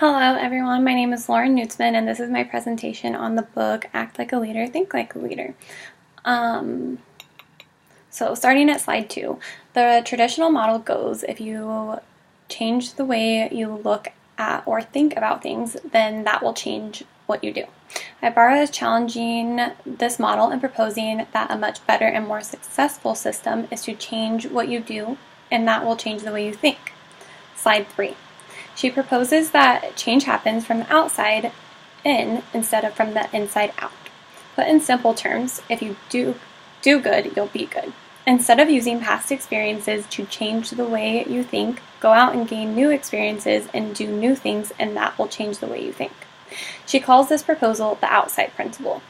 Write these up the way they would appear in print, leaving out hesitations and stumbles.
Hello everyone, my name is Chameleonnutzman and this is my presentation on the book Act Like a Leader, Think Like a Leader. So starting at slide 2, the traditional model goes if you change the way you look at or think about things, then that will change what you do. Ibarra is challenging this model and proposing that a much better and more successful system is to change what you do, and that will change the way you think. Slide 3. She proposes that change happens from the outside in instead of from the inside out. Put in simple terms, if you do good, you'll be good. Instead of using past experiences to change the way you think, go out and gain new experiences and do new things, and that will change the way you think. She calls this proposal the outside principle.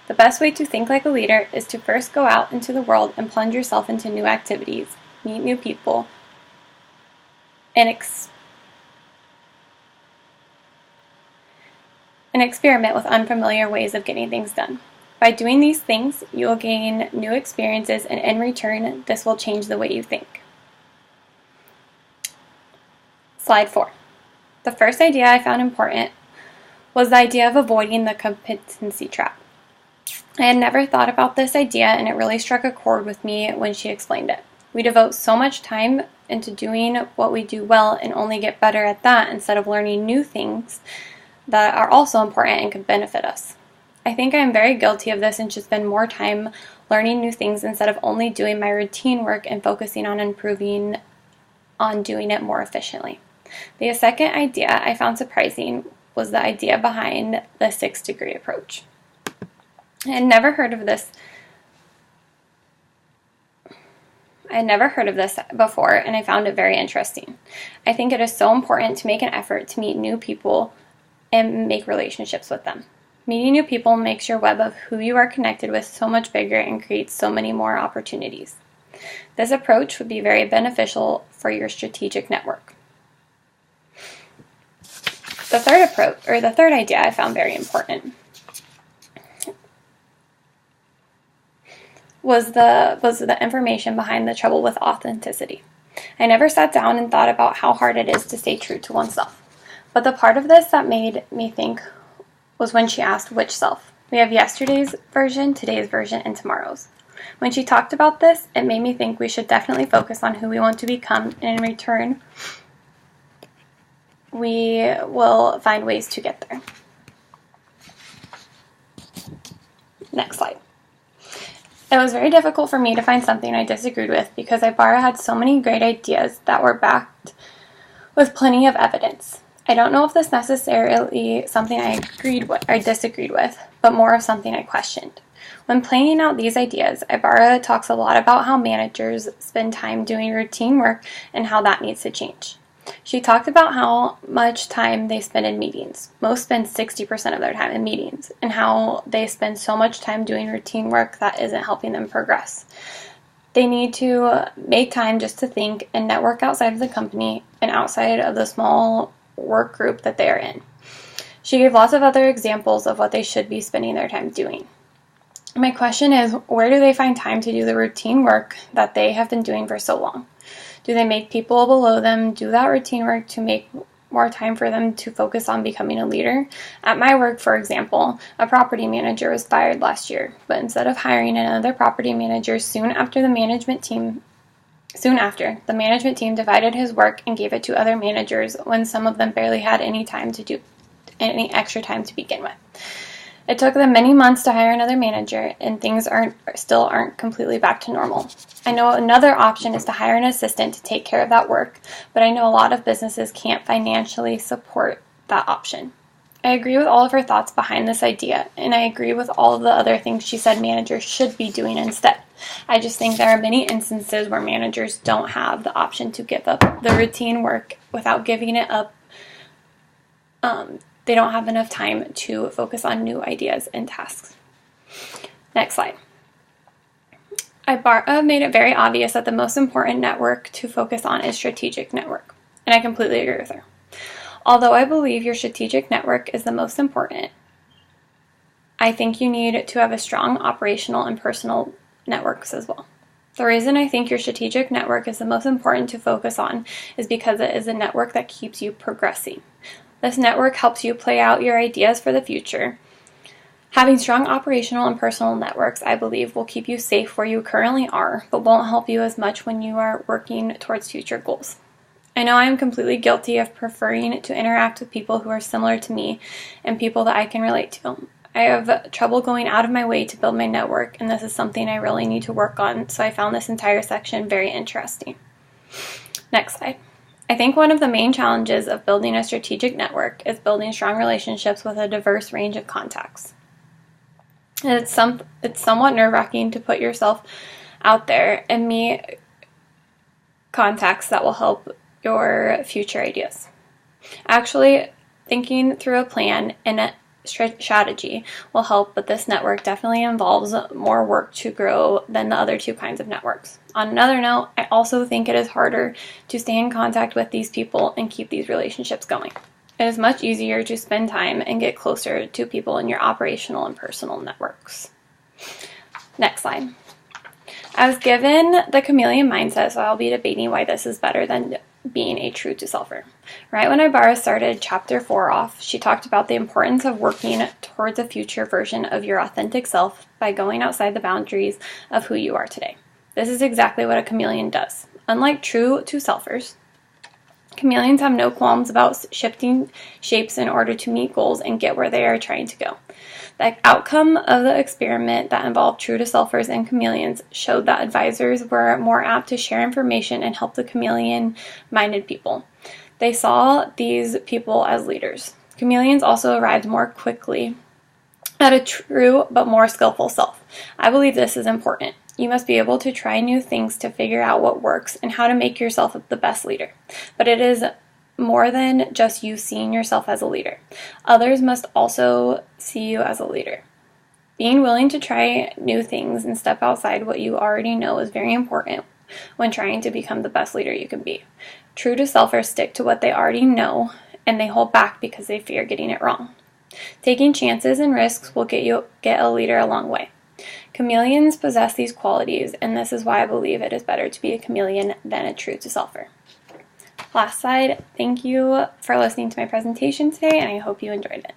The best way to think like a leader is to first go out into the world and plunge yourself into new activities, meet new people, and experiment with unfamiliar ways of getting things done. By doing these things, you will gain new experiences, and in return, this will change the way you think. Slide 4. The first idea I found important was the idea of avoiding the competency trap. I had never thought about this idea, and it really struck a chord with me when she explained it. We devote so much time into doing what we do well and only get better at that instead of learning new things that are also important and could benefit us. I think I am very guilty of this and should spend more time learning new things instead of only doing my routine work and focusing on improving on doing it more efficiently. The second idea I found surprising was the idea behind the 6-degree approach. I had never heard of this before, and I found it very interesting. I think it is so important to make an effort to meet new people and make relationships with them. Meeting new people makes your web of who you are connected with so much bigger and creates so many more opportunities. This approach would be very beneficial for your strategic network. The third idea I found very important was the information behind the trouble with authenticity. I never sat down and thought about how hard it is to stay true to oneself. But the part of this that made me think was when she asked which self. We have yesterday's version, today's version, and tomorrow's. When she talked about this, it made me think we should definitely focus on who we want to become, and in return, we will find ways to get there. Next slide. It was very difficult for me to find something I disagreed with because Ibarra had so many great ideas that were backed with plenty of evidence. I don't know if this necessarily something I disagreed with, but more of something I questioned. When playing out these ideas, Ibarra talks a lot about how managers spend time doing routine work and how that needs to change. She talked about how much time they spend in meetings. Most spend 60% of their time in meetings, and how they spend so much time doing routine work that isn't helping them progress. They need to make time just to think and network outside of the company and outside of the small work group that they are in. She gave lots of other examples of what they should be spending their time doing. My question is, where do they find time to do the routine work that they have been doing for so long? Do they make people below them do that routine work to make more time for them to focus on becoming a leader? At my work, for example, a property manager was fired last year, but instead of hiring another property manager soon after, the management team divided his work and gave it to other managers when some of them barely had any extra time to begin with. It took them many months to hire another manager, and things still aren't completely back to normal. I know another option is to hire an assistant to take care of that work, but I know a lot of businesses can't financially support that option. I agree with all of her thoughts behind this idea, and I agree with all of the other things she said managers should be doing instead. I just think there are many instances where managers don't have the option to give up the routine work without giving it up. They don't have enough time to focus on new ideas and tasks. Next slide. Ibarra made it very obvious that the most important network to focus on is strategic network, and I completely agree with her. Although I believe your strategic network is the most important, I think you need to have a strong operational and personal networks as well. The reason I think your strategic network is the most important to focus on is because it is a network that keeps you progressing. This network helps you play out your ideas for the future. Having strong operational and personal networks, I believe, will keep you safe where you currently are, but won't help you as much when you are working towards future goals. I know I am completely guilty of preferring to interact with people who are similar to me and people that I can relate to. I have trouble going out of my way to build my network, and this is something I really need to work on, so I found this entire section very interesting. Next slide. I think one of the main challenges of building a strategic network is building strong relationships with a diverse range of contacts. And it's somewhat nerve-wracking to put yourself out there and meet contacts that will help your future ideas. Actually, thinking through a plan and a strategy will help, but this network definitely involves more work to grow than the other two kinds of networks. On another note, I also think it is harder to stay in contact with these people and keep these relationships going. It is much easier to spend time and get closer to people in your operational and personal networks. Next slide. I was given the chameleon mindset, so I'll be debating why this is better than being a true to selfer. Right when Ibarra started chapter 4 off, she talked about the importance of working towards a future version of your authentic self by going outside the boundaries of who you are today. This is exactly what a chameleon does. Unlike true to selfers, chameleons have no qualms about shifting shapes in order to meet goals and get where they are trying to go. The outcome of the experiment that involved true to selfers and chameleons showed that advisors were more apt to share information and help the chameleon-minded people. They saw these people as leaders. Chameleons also arrived more quickly at a true but more skillful self. I believe this is important. You must be able to try new things to figure out what works and how to make yourself the best leader. But it is more than just you seeing yourself as a leader. Others must also see you as a leader. Being willing to try new things and step outside what you already know is very important when trying to become the best leader you can be. True to selfers stick to what they already know, and they hold back because they fear getting it wrong. Taking chances and risks will get a leader a long way. Chameleons possess these qualities, and this is why I believe it is better to be a chameleon than a true to selfer. Last slide. Thank you for listening to my presentation today, and I hope you enjoyed it.